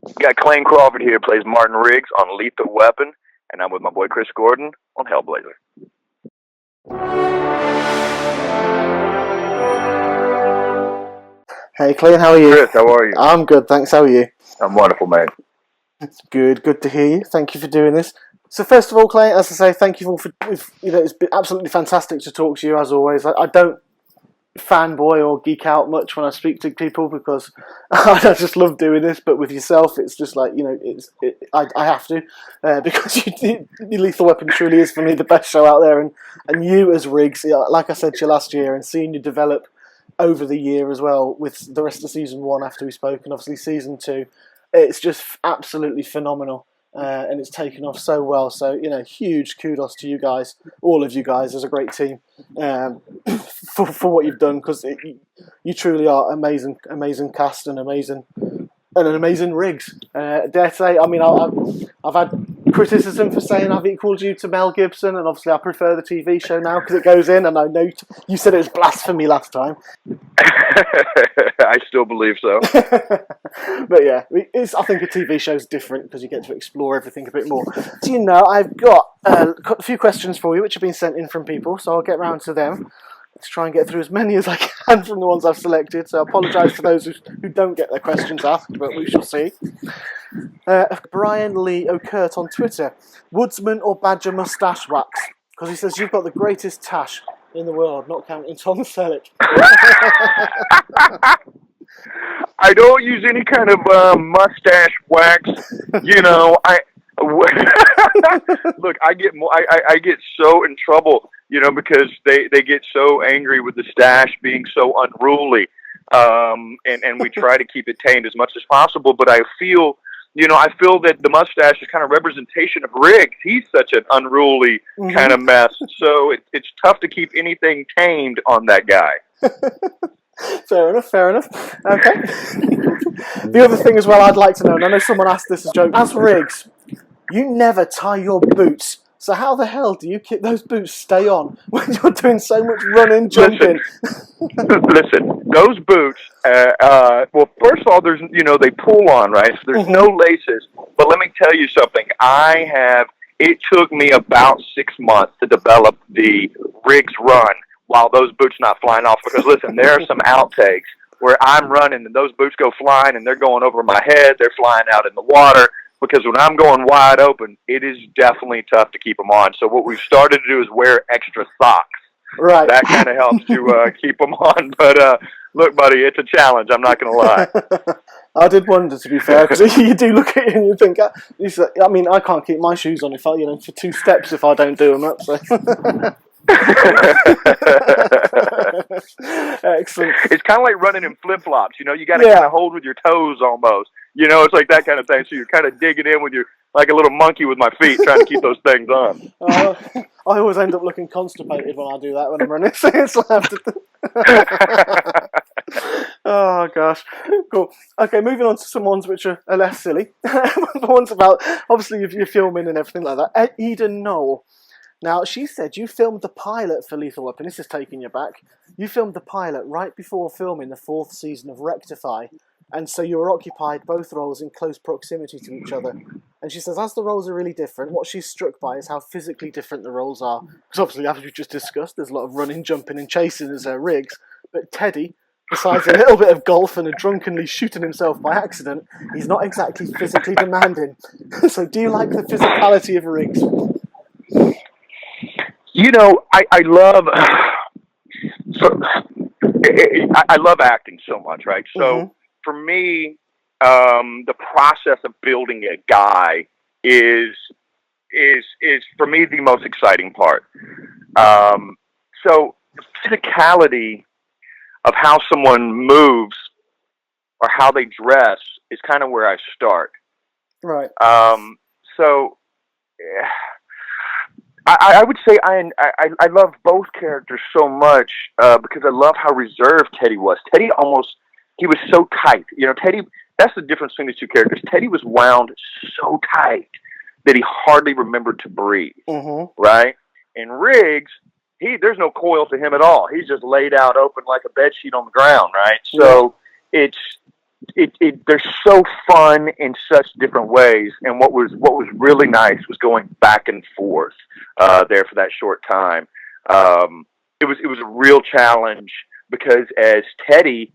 We got Clayne Crawford here, plays Martin Riggs on Lethal Weapon, and I'm with my boy Chris Gordon on Hellblazer. Hey Clayne, how are you? Chris, how are you? I'm good, thanks. How are you? I'm wonderful, man. Good to hear you. Thank you for doing this. So first of all, Clayne, as I say, thank you all for it's been absolutely fantastic to talk to you as always. I don't fanboy or geek out much when I speak to people because I just love doing this. But with yourself, it's just like I have to because Lethal Weapon truly is for me the best show out there, and you as Riggs, like I said to you last year, and seeing you develop over the year as well with the rest of season 1 after we spoke, and obviously season 2, it's just absolutely phenomenal. And it's taken off so well. So, huge kudos to you guys, all of you guys as a great team, for what you've done, because you truly are amazing cast and an amazing Riggs. Dare say, I mean, I've had criticism for saying I've equalled you to Mel Gibson, and obviously I prefer the TV show now because it goes in, and I know you said it was blasphemy last time. I still believe so. But yeah, I think a TV show is different because you get to explore everything a bit more. So, I've got a few questions for you which have been sent in from people, so I'll get round to them. Let's try and get through as many as I can from the ones I've selected. So I apologise to those who don't get their questions asked, but we shall see. Brian Lee O'Kurt on Twitter: Woodsman or Badger moustache wax? Because he says you've got the greatest tash in the world, not counting Tom Selleck. I don't use any kind of mustache wax. Look, I get so in trouble, because they get so angry with the stash being so unruly, and we try to keep it tamed as much as possible. But I feel that the mustache is kind of representation of Riggs. He's such an unruly kind of mess, so it's tough to keep anything tamed on that guy. Fair enough. Okay. The other thing as well I'd like to know, and I know someone asked this as a joke, as Riggs, you never tie your boots. So how the hell do you keep those boots stay on when you're doing so much running, jumping? Listen, those boots, well, first of all, there's, they pull on, right? So there's no laces. But let me tell you something. It took me about 6 months to develop the Riggs run while those boots not flying off. Because, listen, there are some outtakes where I'm running and those boots go flying and they're going over my head. They're flying out in the water. Because when I'm going wide open, it is definitely tough to keep them on. So what we've started to do is wear extra socks. Right. That kind of helps to keep them on. But look, buddy, it's a challenge. I'm not going to lie. I did wonder, to be fair, because you do look at it and you think, I mean, I can't keep my shoes on for 2 steps if I don't do them up. So. Excellent. It's kind of like running in flip-flops. You got to kind of hold with your toes almost. It's like that kind of thing. So you're kind of digging in with like a little monkey with my feet, trying to keep those things on. I always end up looking constipated when I do that when I'm running. So it's Oh gosh, cool. Okay, moving on to some ones which are less silly. The ones about obviously you're filming and everything like that. Eden Knoll. Now, she said you filmed the pilot for Lethal Weapon. This is taking you back. You filmed the pilot right before filming the 4th season of Rectify. And so you were occupied both roles in close proximity to each other. And she says, as the roles are really different, what she's struck by is how physically different the roles are. Because obviously, as we just discussed, there's a lot of running, jumping and chasing as Riggs. But Teddy, besides a little bit of golf and a drunkenly shooting himself by accident, he's not exactly physically demanding. So do you like the physicality of Riggs? I love I love acting so much, right? So for me, the process of building a guy is for me the most exciting part. So the physicality of how someone moves or how they dress is kind of where I start. Right. So. I would say I love both characters so much because I love how reserved Teddy was. Teddy he was so tight. Teddy, that's the difference between the 2 characters. Teddy was wound so tight that he hardly remembered to breathe, right? And Riggs, there's no coil to him at all. He's just laid out open like a bedsheet on the ground, right? So it's they're so fun in such different ways. And what was really nice was going back and forth there for that short time. It was a real challenge because as Teddy,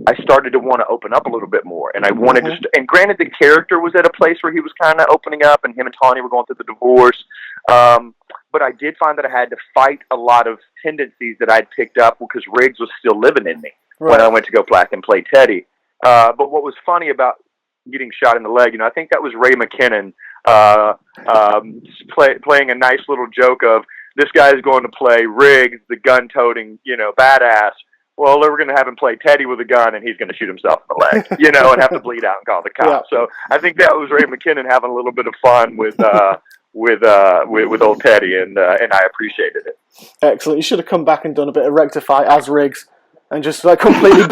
I started to want to open up a little bit more, and I wanted to. And granted, the character was at a place where he was kind of opening up, and him and Tawny were going through the divorce. But I did find that I had to fight a lot of tendencies that I'd picked up because Riggs was still living in me when I went to go back and play Teddy. But what was funny about getting shot in the leg, I think that was Ray McKinnon playing a nice little joke of this guy is going to play Riggs, the gun-toting, badass. Well, we're going to have him play Teddy with a gun, and he's going to shoot himself in the leg, and have to bleed out and call the cops. So I think that was Ray McKinnon having a little bit of fun with old Teddy, and I appreciated it. Excellent. You should have come back and done a bit of Rectify as Riggs, and just completely.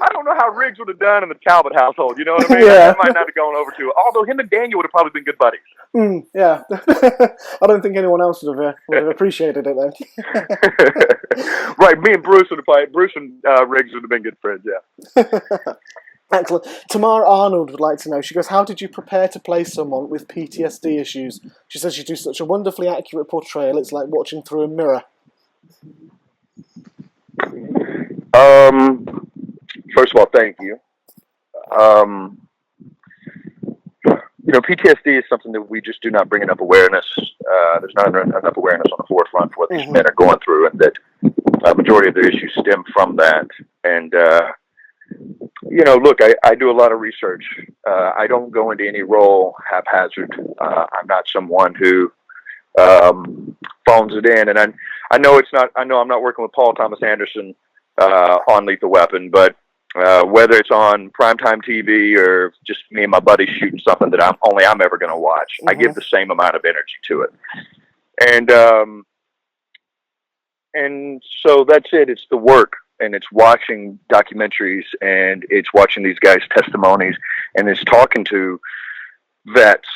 I don't know how Riggs would have done in the Talbot household. You know what I mean? Yeah. That might not have gone over too. Although him and Daniel would have probably been good buddies. Yeah. I don't think anyone else would have appreciated it then. Right. Me and Bruce would have played. Bruce and Riggs would have been good friends. Yeah. Excellent. Tamara Arnold would like to know. She goes, "How did you prepare to play someone with PTSD issues?" She says you do such a wonderfully accurate portrayal. It's like watching through a mirror. First of all, thank you. PTSD is something that we just do not bring enough awareness. There's not enough awareness on the forefront for what these men are going through, and that a majority of their issues stem from that. And, look, I do a lot of research. I don't go into any role haphazard. I'm not someone who phones it in. And I know I'm not working with Paul Thomas Anderson on Lethal Weapon, but whether it's on primetime TV or just me and my buddies shooting something that I'm ever going to watch, I give the same amount of energy to it. And so that's it. It's the work, and it's watching documentaries, and it's watching these guys' testimonies, and it's talking to vets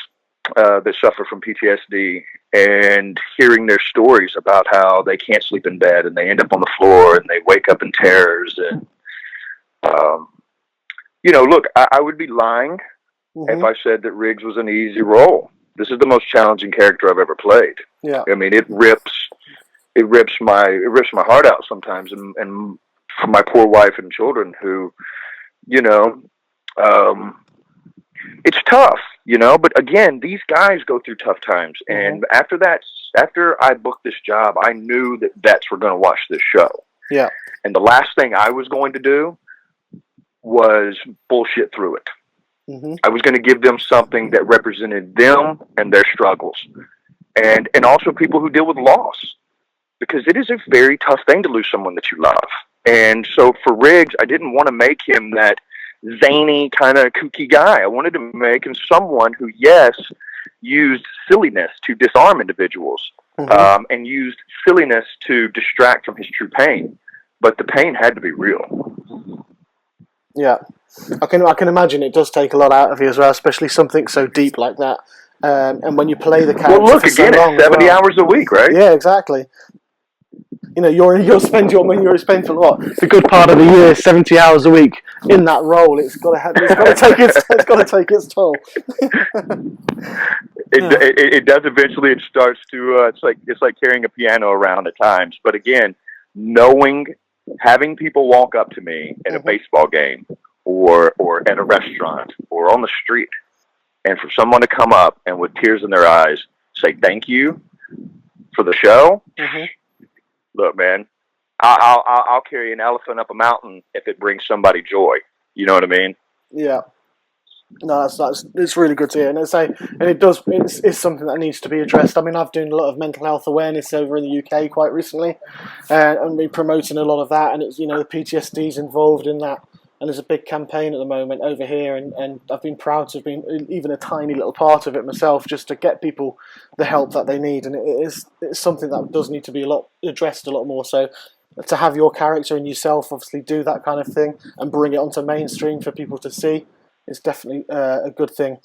that suffer from PTSD and hearing their stories about how they can't sleep in bed and they end up on the floor and they wake up in terrors. And look, I would be lying if I said that Riggs was an easy role. This is the most challenging character I've ever played. Yeah. I mean, it rips my heart out sometimes, and for my poor wife and children who, it's tough, but again, these guys go through tough times. And after I booked this job, I knew that vets were going to watch this show. Yeah. And the last thing I was going to do was bullshit through it. I was going to give them something that represented them and their struggles, and also people who deal with loss, because it is a very tough thing to lose someone that you love. And so for Riggs, I didn't want to make him that zany kind of kooky guy. I wanted to make him someone who, yes, used silliness to disarm individuals, and used silliness to distract from his true pain. But the pain had to be real. Yeah, I can imagine it does take a lot out of you as well, especially something so deep like that. And when you play the character, well, look again, it's 70 hours a week, right? Yeah, exactly. You'll spend for what, the good part of the year, 70 hours a week in that role. It's got to take its toll. It does eventually. It starts to. It's like carrying a piano around at times. But again, having people walk up to me at a baseball game or at a restaurant or on the street, and for someone to come up and with tears in their eyes say thank you for the show. Look, man, I'll carry an elephant up a mountain if it brings somebody joy. You know what I mean? Yeah. No, it's really good to hear, and it's something that needs to be addressed. I mean, I've done a lot of mental health awareness over in the UK quite recently, and we're promoting a lot of that. And it's the PTSD's involved in that, and there's a big campaign at the moment over here, and I've been proud to have been even a tiny little part of it myself, just to get people the help that they need. And it's something that does need to be addressed a lot more. So to have your character and yourself obviously do that kind of thing and bring it onto mainstream for people to see. It's definitely a good thing.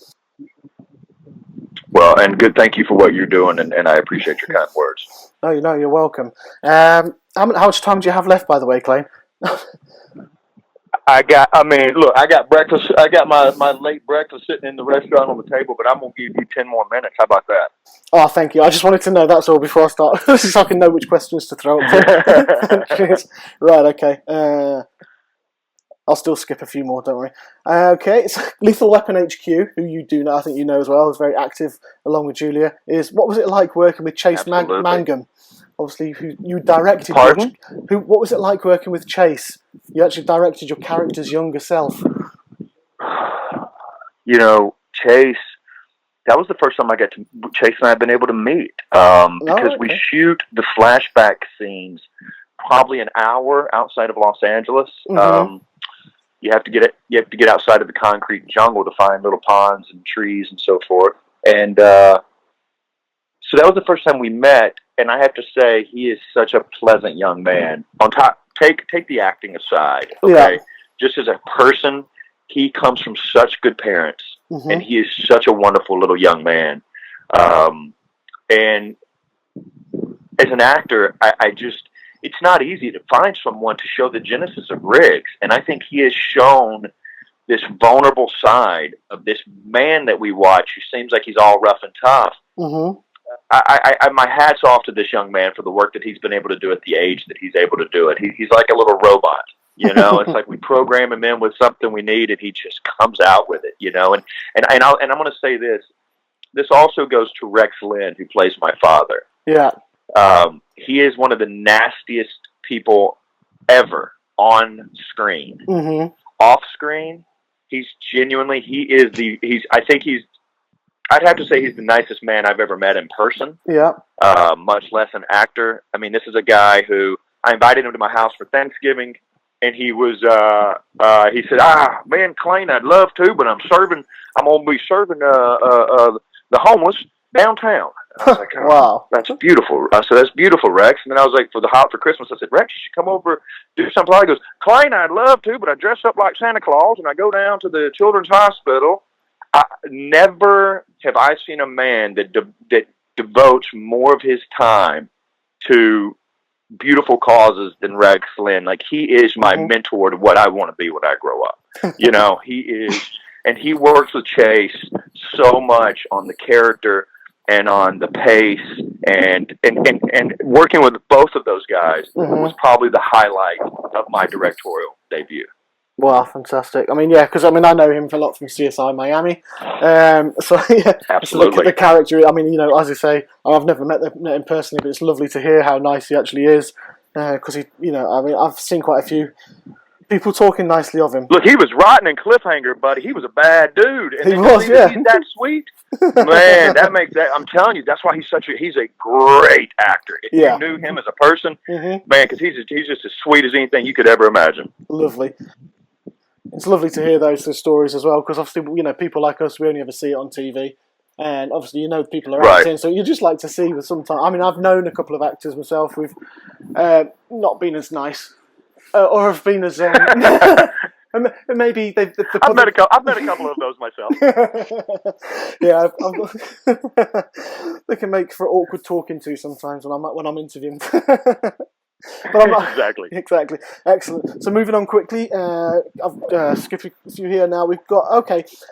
Well, and good. Thank you for what you're doing, and I appreciate your kind words. No, you're welcome. How much time do you have left, by the way, Clayne? I mean, look, I got breakfast. I got my late breakfast sitting in the restaurant on the table, but I'm gonna give you 10 more minutes. How about that? Oh, thank you. I just wanted to know, that's all, before I start, so I can know which questions to throw up to you. Right, okay. I'll still skip a few more, don't worry. Okay, so Lethal Weapon HQ, who you do know, I think you know as well, is very active along with Julia, is what was it like working with Chase Mangum? Obviously, who you directed. Pardon? What was it like working with Chase? You actually directed your character's younger self. You know, Chase. That was the first time Chase and I have been able to meet, because we shoot the flashback scenes probably an hour outside of Los Angeles. Mm-hmm. You have to get outside of the concrete jungle to find little ponds and trees and so forth. And so that was the first time we met. And I have to say, he is such a pleasant young man. On top, take the acting aside, okay? Yeah. Just as a person, he comes from such good parents, mm-hmm. and he is such a wonderful little young man. And as an actor, it's not easy to find someone to show the genesis of Riggs. And I think he has shown this vulnerable side of this man that we watch, who seems like he's all rough and tough. Mm-hmm. My hat's off to this young man for the work that he's been able to do at the age that he's able to do it. He's like a little robot, you know. It's like we program him in with something we need, and he just comes out with it, you know. And I'm going to say this. This also goes to Rex Lynn, who plays my father. Yeah. He is one of the nastiest people ever on screen. Mm-hmm. Off screen, I'd have to say he's the nicest man I've ever met in person. Yeah. Much less an actor. I mean, this is a guy who I invited him to my house for Thanksgiving, and he said, man, Clayne, I'd love to, but I'm going to be serving the homeless downtown. I was like, oh, wow, that's beautiful. I said, that's beautiful, Rex. And then I was like, for Christmas, I said, Rex, you should come over, do something. He goes, Clayne, I'd love to, but I dress up like Santa Claus and I go down to the children's hospital. Never have I seen a man that devotes more of his time to beautiful causes than Rex Lynn. Like, he is my mm-hmm. mentor to what I want to be when I grow up. You know, he is, and he works with Chase so much on the character and on the pace, and working with both of those guys mm-hmm. was probably the highlight of my directorial debut. Wow, fantastic. I mean, yeah, because I know him a lot from CSI Miami. So, yeah. Absolutely. So the character, I mean, you know, as I say, I've never met him personally, but it's lovely to hear how nice he actually is. Because he, you know, I mean, I've seen quite a few people talking nicely of him. Look, he was rotten in Cliffhanger, buddy. He was a bad dude. And he was, yeah. He's that sweet. Man, that makes that, I'm telling you, that's why he's a great actor. If you knew him as a person, mm-hmm. man, because he's just as sweet as anything you could ever imagine. Lovely. It's lovely to hear those stories as well, because obviously, you know, people like us, we only ever see it on TV, and obviously, you know, people are acting, so you just like to see with sometimes. I mean, I've known a couple of actors myself who've not been as nice, or have been as maybe they've. I've met a couple of those myself. Yeah, they can make for awkward talking to sometimes when I'm interviewing. But I'm not, exactly. Excellent. So moving on quickly, I've skipped a few here now. We've got,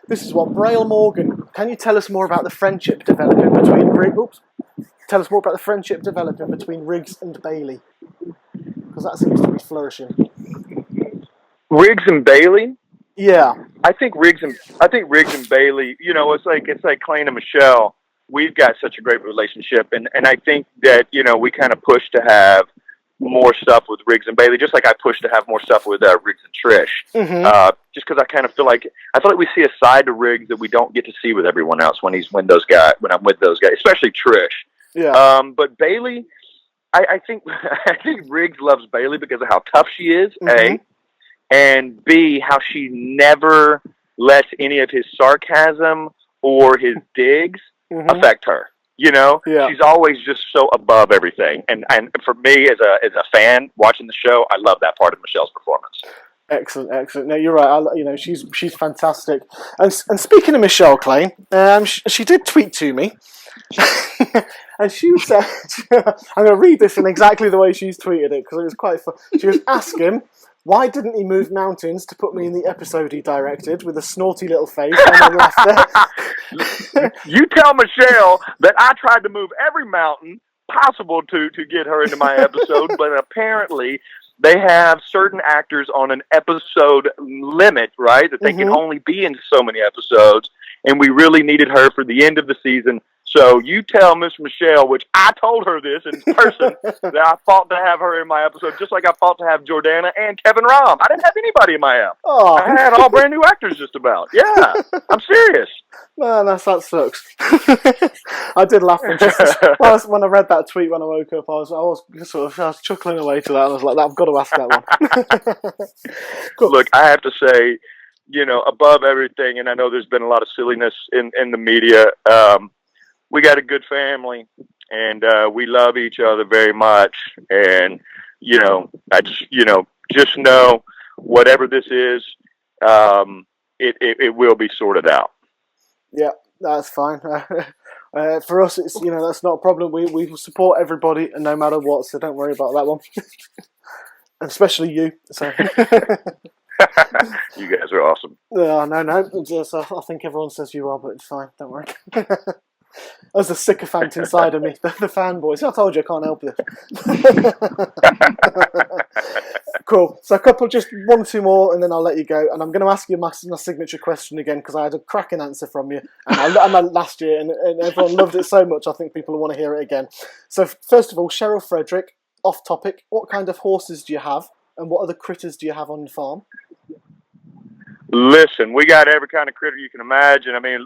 this is one. Braille Morgan. Can you tell us more about the friendship developing between Riggs? Tell us more about the friendship developing between Riggs and Bailey, because that seems to be flourishing. Riggs and Bailey? Yeah. I think Riggs and Bailey, you know, it's like Clayne and Michelle. We've got such a great relationship, and I think that, you know, we kind of push to have more stuff with Riggs and Bailey, just like I push to have more stuff with Riggs and Trish. Mm-hmm. Just because I kind of feel like we see a side to Riggs that we don't get to see with everyone else when I'm with those guys, especially Trish. Yeah. But Bailey, I think Riggs loves Bailey because of how tough she is. Mm-hmm. A, and B, how she never lets any of his sarcasm or his digs mm-hmm. affect her. You know, she's always just so above everything, and for me as a fan watching the show, I love that part of Michelle's performance. Excellent. No, you're right. You know, she's fantastic. And speaking of Michelle, Clayne, she did tweet to me, and she said, "I'm going to read this in exactly the way she's tweeted it because it was quite fun." She was, "Ask him Why didn't he move mountains to put me in the episode he directed with a snorty little face and then laughter? You tell Michelle that I tried to move every mountain possible to get her into my episode, but apparently they have certain actors on an episode limit, right? That they can only be in so many episodes, and we really needed her for the end of the season. So you tell Miss Michelle, which I told her this in person, that I fought to have her in my episode, just like I fought to have Jordana and Kevin Rahm. I didn't have anybody in my app. Oh. I had all brand new actors just about. Yeah, I'm serious. Man, that sucks. I did laugh when I read that tweet when I woke up. I was chuckling away to that. I was like, I've got to ask that one. Cool. Look, I have to say, above everything, and I know there's been a lot of silliness in the media. We got a good family, and we love each other very much. And I just know whatever this is, it will be sorted out. Yeah, that's fine. For us, it's that's not a problem. We support everybody, and no matter what. So don't worry about that one, and especially you. So. You guys are awesome. No. Just, I think everyone says you are, but it's fine. Don't worry. That's the sycophant inside of me, the fanboys. I told you I can't help this. Cool. So just one or two more, and then I'll let you go. And I'm going to ask you my signature question again, because I had a cracking answer from you, and I last year, and everyone loved it so much. I think people will want to hear it again. So first of all, Cheryl Frederick, off topic. What kind of horses do you have, and what other critters do you have on your farm? Listen, we got every kind of critter you can imagine. I mean,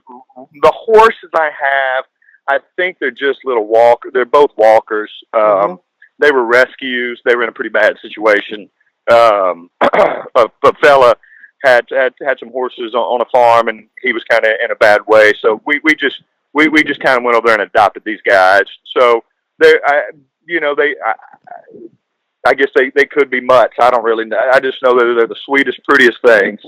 the horses I have, I think they're just little walkers. They're both walkers. They were rescues. They were in a pretty bad situation. A fella had some horses on a farm, and he was kind of in a bad way. So we just kind of went over there and adopted these guys. So I guess they could be mutts. I don't really know. I just know that they're the sweetest, prettiest things.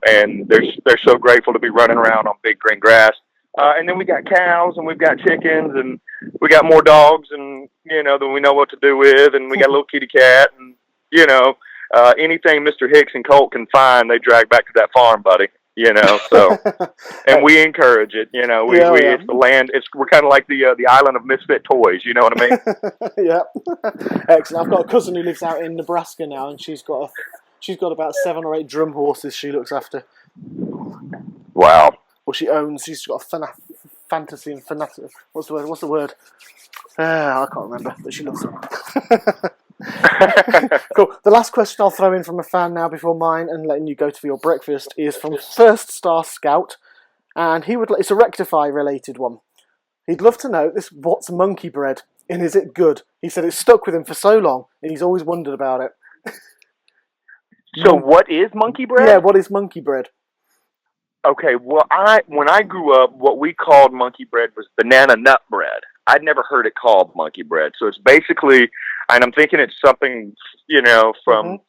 And they're so grateful to be running around on big green grass. And then we got cows, and we've got chickens, and we got more dogs, and that we know what to do with, and we got a little kitty cat, and anything Mr. Hicks and Colt can find, they drag back to that farm, buddy. So, and we encourage it. It's the land. We're kind of like the island of misfit toys. You know what I mean? Yeah. Excellent. I've got a cousin who lives out in Nebraska now, and she's got about 7 or 8 drum horses she looks after. Wow. Well, she owns. She's got a fantasy and fanatic. What's the word? I can't remember, but she loves them. Cool. The last question I'll throw in from a fan now before mine and letting you go for your breakfast is from First Star Scout, and it's a rectify related one. He'd love to know what's monkey bread, and is it good? He said it's stuck with him for so long, and he's always wondered about it. So what is monkey bread? Yeah, what is monkey bread? Okay, well, when I grew up, what we called monkey bread was banana nut bread. I'd never heard it called monkey bread. So it's basically, and I'm thinking it's something, from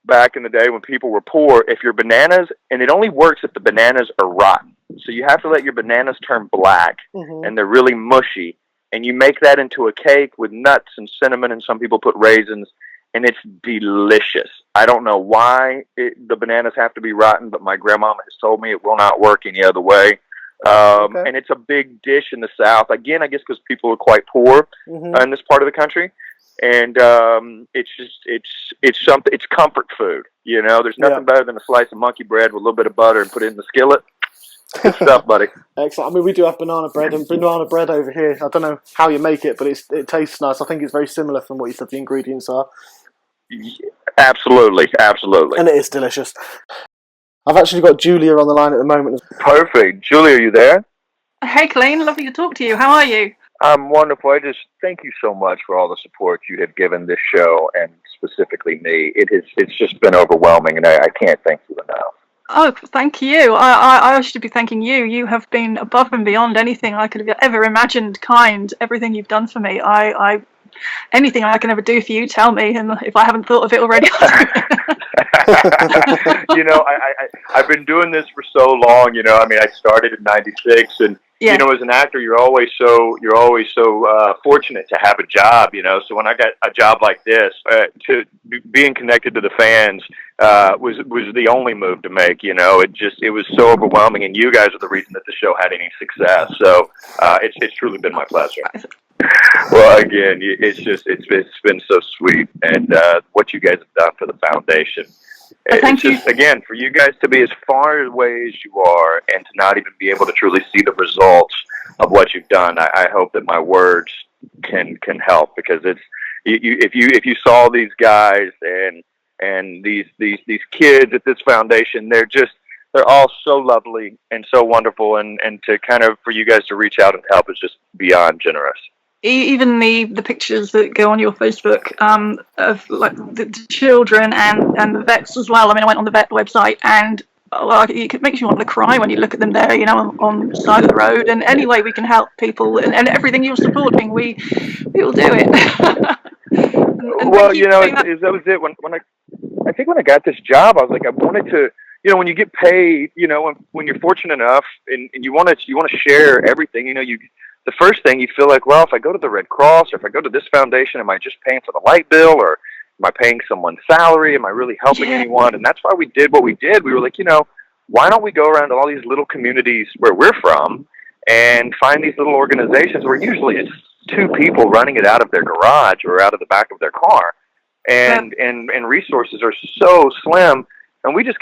back in the day when people were poor. If your bananas, and it only works if the bananas are rotten. So you have to let your bananas turn black, and they're really mushy. And you make that into a cake with nuts and cinnamon, and some people put raisins, and it's delicious. I don't know why the bananas have to be rotten, but my grandmama has told me it will not work any other way. And it's a big dish in the South. Again, I guess because people are quite poor in this part of the country. And it's something. It's comfort food. There's nothing better than a slice of monkey bread with a little bit of butter and put it in the skillet. Good stuff, buddy. Excellent. I mean, we do have banana bread over here. I don't know how you make it, but it tastes nice. I think it's very similar from what you said the ingredients are. Absolutely. And it is delicious. I've actually got Julia on the line at the moment. Perfect. Julia, are you there? Hey, Clayne. Lovely to talk to you. How are you? I'm wonderful. I just thank you so much for all the support you have given this show, and specifically me. It's just been overwhelming, and I can't thank you enough. Oh, thank you. I should be thanking you. You have been above and beyond anything I could have ever imagined. Everything you've done for me. Anything I can ever do for you, tell me. And if I haven't thought of it already, I've been doing this for so long. I mean, I started in '96, and Yeah. as an actor, you're always so fortunate to have a job. So when I got a job like this, being connected to the fans was the only move to make. It was so overwhelming, and you guys are the reason that the show had any success. So it's truly been my pleasure. Well, again, it's been so sweet, and what you guys have done for the foundation. Thank you. Again, for you guys to be as far away as you are, and to not even be able to truly see the results of what you've done. I hope that my words can help, because it's if you saw these guys and these kids at this foundation, they're all so lovely and so wonderful, and to kind of for you guys to reach out and help is just beyond generous. Even the pictures that go on your Facebook of like the children and the vets as well. I mean, I went on the vet website, and it makes you want to cry when you look at them there, on the side of the road. And any way we can help people, and everything you're supporting, we will do it. and well, that was it. I think when I got this job, I was like, I wanted to. When you get paid, when you're fortunate enough, and you want to share everything, the first thing you feel like, well, if I go to the Red Cross, or if I go to this foundation, am I just paying for the light bill, or am I paying someone's salary? Am I really helping anyone? And that's why we did what we did. We were like, why don't we go around to all these little communities where we're from and find these little organizations where usually it's two people running it out of their garage or out of the back of their car, and resources are so slim. And we've just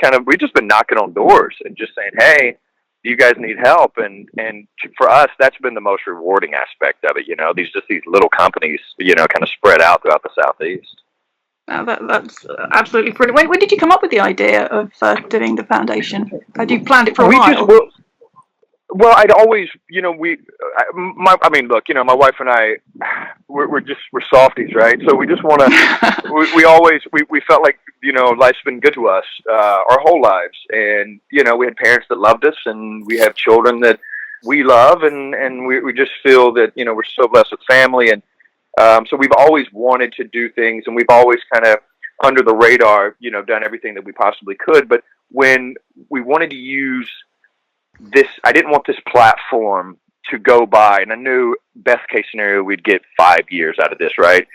been knocking on doors and just saying, hey, you guys need help, and for us, that's been the most rewarding aspect of it. These little companies, kind of spread out throughout the Southeast. That's absolutely brilliant. When did you come up with the idea of doing the foundation? Had you planned it for a while? Well, I'd always, look, my wife and I, we're softies, right? So we just want to, we felt like, life's been good to us, our whole lives. And, we had parents that loved us, and we have children that we love, and we just feel that, we're so blessed with family. And so we've always wanted to do things, and we've always kind of under the radar, done everything that we possibly could. But when we wanted to use this, I didn't want this platform to go by, and I knew best case scenario we'd get 5 years out of this, right?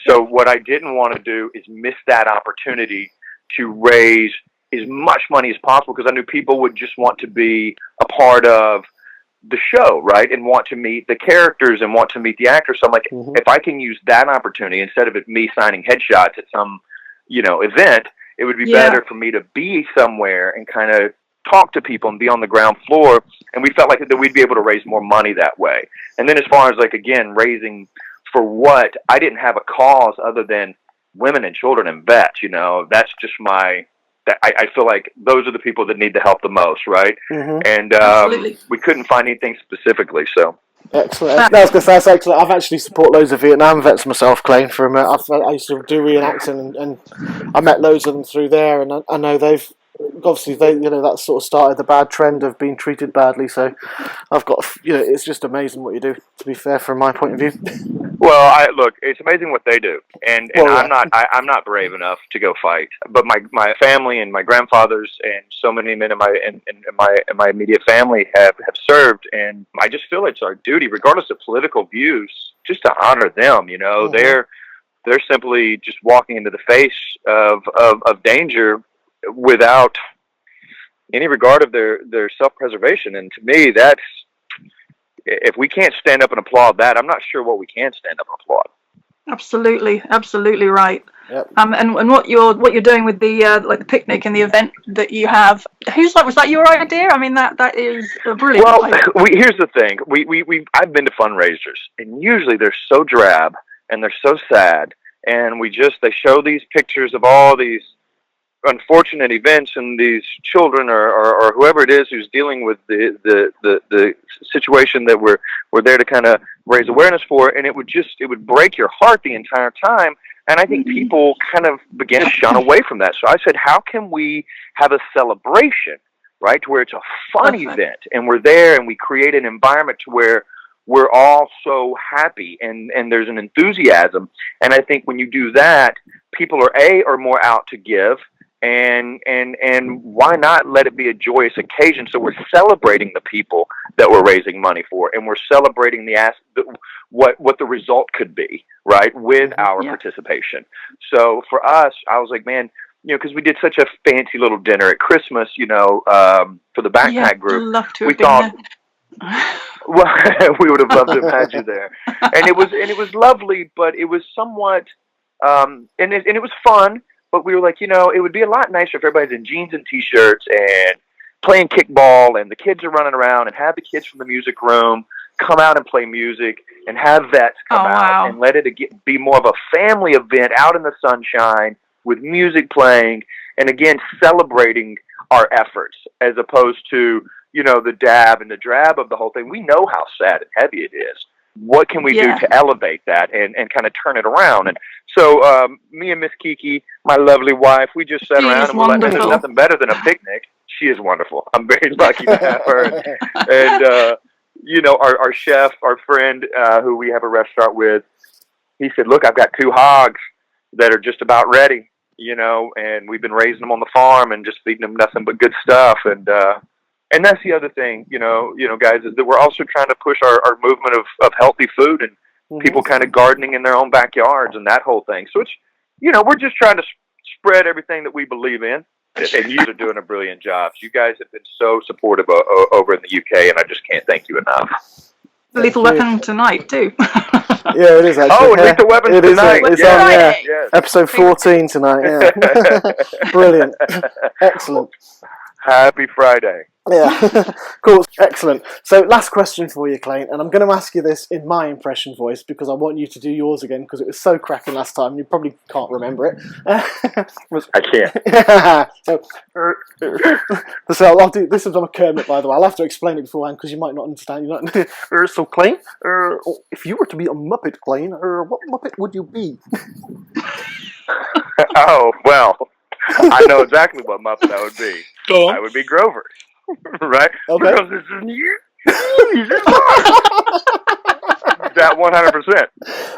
So what I didn't want to do is miss that opportunity to raise as much money as possible, because I knew people would just want to be a part of the show, right? And want to meet the characters and want to meet the actors. So I'm like, if I can use that opportunity instead of it me signing headshots at some, event, it would be better for me to be somewhere and kind of talk to people and be on the ground floor. And we felt like that we'd be able to raise more money that way. And then as far as raising for what, I didn't have a cause other than women and children and vets. That's just I feel like those are the people that need the help the most, right? And we couldn't find anything specifically. So excellent. I was going to say, that's excellent. I've actually support loads of Vietnam vets myself, Clayne. I used to do reenacting, and I met loads of them through there, and I know they've. Obviously, that sort of started the bad trend of being treated badly. So, I've got, it's just amazing what you do. To be fair, from my point of view. Well, look, it's amazing what they do, and I'm not brave enough to go fight. But my family and my grandfathers and so many men in my immediate family have served, and I just feel it's our duty, regardless of political views, just to honor them. They're simply just walking into the face of danger without any regard of their self-preservation. And to me, that's, if we can't stand up and applaud that, I'm not sure what we can stand up and applaud. Absolutely right. Yep. And what you're doing with the the picnic and the event that you have, was that your idea? I mean, that is a brilliant. Well, here's the thing. I've been to fundraisers, and usually they're so drab and they're so sad, and they show these pictures of all these unfortunate events, and these children or whoever it is who's dealing with the situation that we're there to kind of raise awareness for, and it would break your heart the entire time. And I think people kind of began to shun away from that. So I said, how can we have a celebration, right, to where it's a fun event, and we're there, and we create an environment to where we're all so happy, and there's an enthusiasm. And I think when you do that, people are more out to give, and why not let it be a joyous occasion? So we're celebrating the people that we're raising money for, and we're celebrating what the result could be, right, with our participation. So for us, I was like, man, because we did such a fancy little dinner at Christmas, for the backpack group. I'd love to have We been thought, there. well, we would have loved to have had you there, and it was lovely, but it was somewhat, and it was fun. But we were like, it would be a lot nicer if everybody's in jeans and t-shirts and playing kickball, and the kids are running around, and have the kids from the music room come out and play music, and have vets come out and let it be more of a family event out in the sunshine with music playing, and again celebrating our efforts as opposed to the dab and the drab of the whole thing. We know how sad and heavy it is. What can we do to elevate that and kind of turn it around? And so me and Miss Kiki, my lovely wife, we just sat around and we're like, there's nothing better than a picnic. She is wonderful. I'm very lucky to have her. And our chef, our friend who we have a restaurant with, he said, look, I've got 2 hogs that are just about ready, and we've been raising them on the farm and just feeding them nothing but good stuff. And that's the other thing, guys, is that we're also trying to push our movement of healthy food and people kind of gardening in their own backyards and that whole thing. So it's, we're just trying to spread everything that we believe in. And you are doing a brilliant job. You guys have been so supportive over in the UK, and I just can't thank you enough. Lethal Weapon tonight, too. Yeah, it is actually. Oh, Lethal Weapon tonight. It's on, yes. Episode 14 tonight, yeah. Brilliant. Excellent. Happy Friday. Yeah, cool, excellent. So last question for you, Clayne, and I'm going to ask you this in my impression voice because I want you to do yours again because it was so cracking last time. You probably can't remember it. I can't. So I'll do this. Is on a Kermit, by the way. I'll have to explain it beforehand because you might not understand. So Clayne, if you were to be a Muppet, Clayne, what Muppet would you be? Oh well, I know exactly what Muppet I would be. Go on. I would be Grover. Right? Okay. Because this is you. That 100%.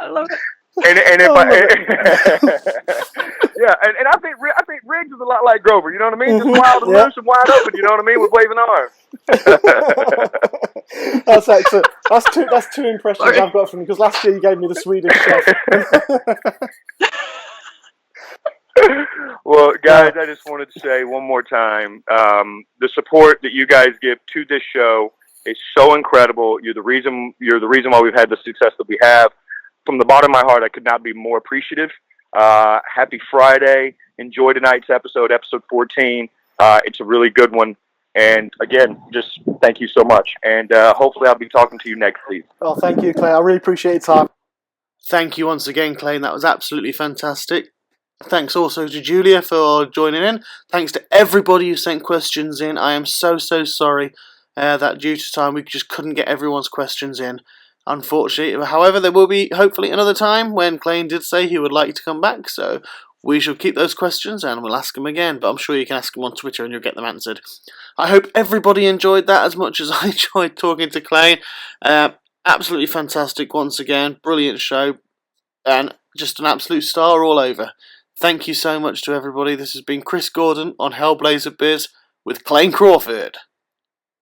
I love it. And if yeah, and I think Riggs is a lot like Grover. You know what I mean? Just wild and loose and wide open. You know what I mean? With waving arms. That's excellent. That's two impressions I've got from you because last year you gave me the Swedish chef. Well, guys, I just wanted to say one more time, the support that you guys give to this show is so incredible. You're the reason why we've had the success that we have. From the bottom of my heart, I could not be more appreciative. Happy Friday. Enjoy tonight's episode 14. It's a really good one. And again, just thank you so much. And hopefully I'll be talking to you next week. Oh, thank you, Clayne. I really appreciate your time. Thank you once again, Clayne. That was absolutely fantastic. Thanks also to Julia for joining in. Thanks to everybody who sent questions in. I am so sorry that due to time we just couldn't get everyone's questions in, unfortunately. However, there will be hopefully another time when Clayne did say he would like to come back, so we shall keep those questions and we'll ask him again, but I'm sure you can ask him on Twitter and you'll get them answered. I hope everybody enjoyed that as much as I enjoyed talking to Clayne. Absolutely fantastic once again. Brilliant show and just an absolute star all over. Thank you so much to everybody. This has been Chris Gordon on Hellblazer Biz with Clayne Crawford.